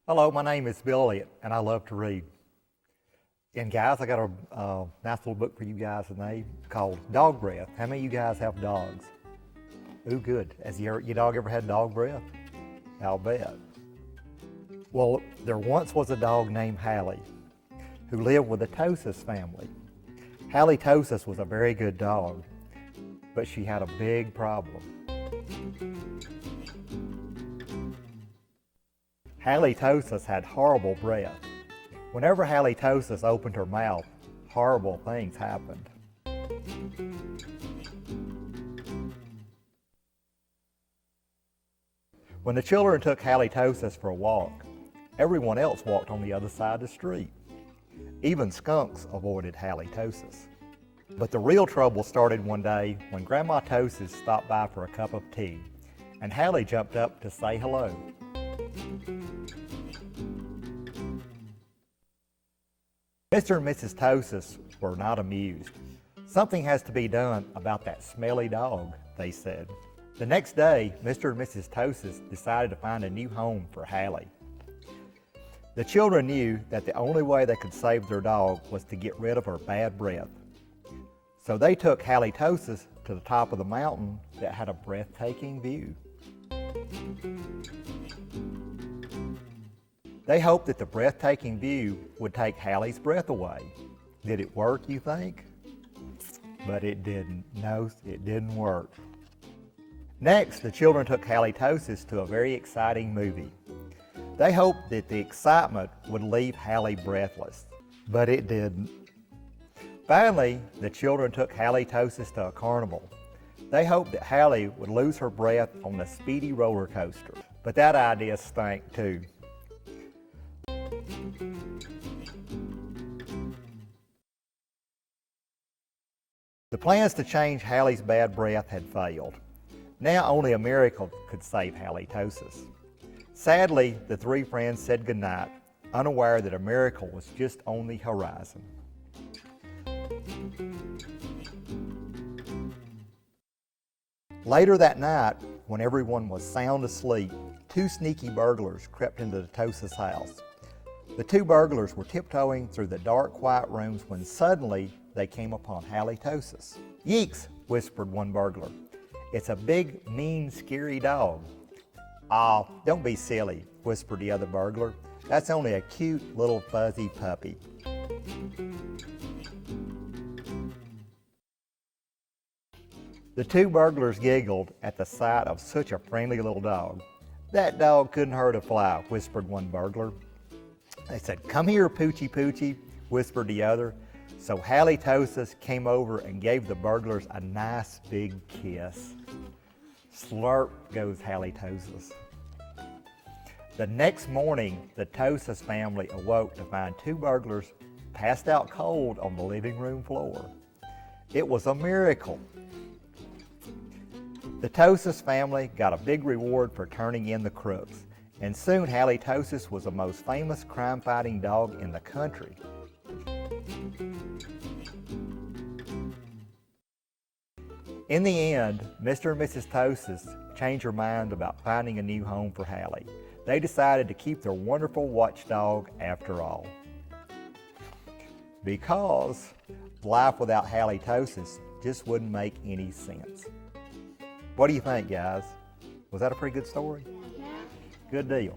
Hello, my name is Bill Elliot, and I love to read. And guys, I got a nice little book for you guys today called Dog Breath. How many of you guys have dogs? Ooh, good. Has your dog ever had dog breath? I'll bet. Well, there once was a dog named Hally who lived with the Tosis family. Hally Tosis was a very good dog, but she had a big problem. Hally Tosis had horrible breath. Whenever Hally Tosis opened her mouth, horrible things happened. When the children took Hally Tosis for a walk, everyone else walked on the other side of the street. Even skunks avoided Hally Tosis. But the real trouble started one day when Grandma Tosis stopped by for a cup of tea, and Hally jumped up to say hello. Mr. and Mrs. Tosis were not amused. Something has to be done about that smelly dog, they said. The next day, Mr. and Mrs. Tosis decided to find a new home for Hally. The children knew that the only way they could save their dog was to get rid of her bad breath. So they took Hally Tosis to the top of the mountain that had a breathtaking view. They hoped that the breathtaking view would take Hally's breath away. Did it work, you think? But it didn't. No, it didn't work. Next, the children took Hally Tosis to a very exciting movie. They hoped that the excitement would leave Hally breathless, but it didn't. Finally, the children took Hally Tosis to a carnival. They hoped that Hally would lose her breath on the speedy roller coaster, but that idea stank too. The plans to change Hally's bad breath had failed. Now only a miracle could save Hally Tosis. Sadly, the three friends said goodnight, unaware that a miracle was just on the horizon. Later that night, when everyone was sound asleep, two sneaky burglars crept into the Tosis house. The two burglars were tiptoeing through the dark, quiet rooms when suddenly they came upon Hally Tosis. "Yeeks," whispered one burglar. "It's a big, mean, scary dog." "Aw, don't be silly," whispered the other burglar. "That's only a cute little fuzzy puppy." The two burglars giggled at the sight of such a friendly little dog. "That dog couldn't hurt a fly," whispered one burglar. They said, "Come here, Poochie Poochie," whispered the other. So Hally Tosis came over and gave the burglars a nice big kiss. Slurp goes Hally Tosis. The next morning, the Tosis family awoke to find two burglars passed out cold on the living room floor. It was a miracle. The Tosis family got a big reward for turning in the crooks, and soon Hally Tosis was the most famous crime-fighting dog in the country. In the end, Mr. and Mrs. Tosis changed their mind about finding a new home for Hally. They decided to keep their wonderful watchdog after all. Because life without Hally Tosis just wouldn't make any sense. What do you think, guys? Was that a pretty good story? Yeah. Good deal.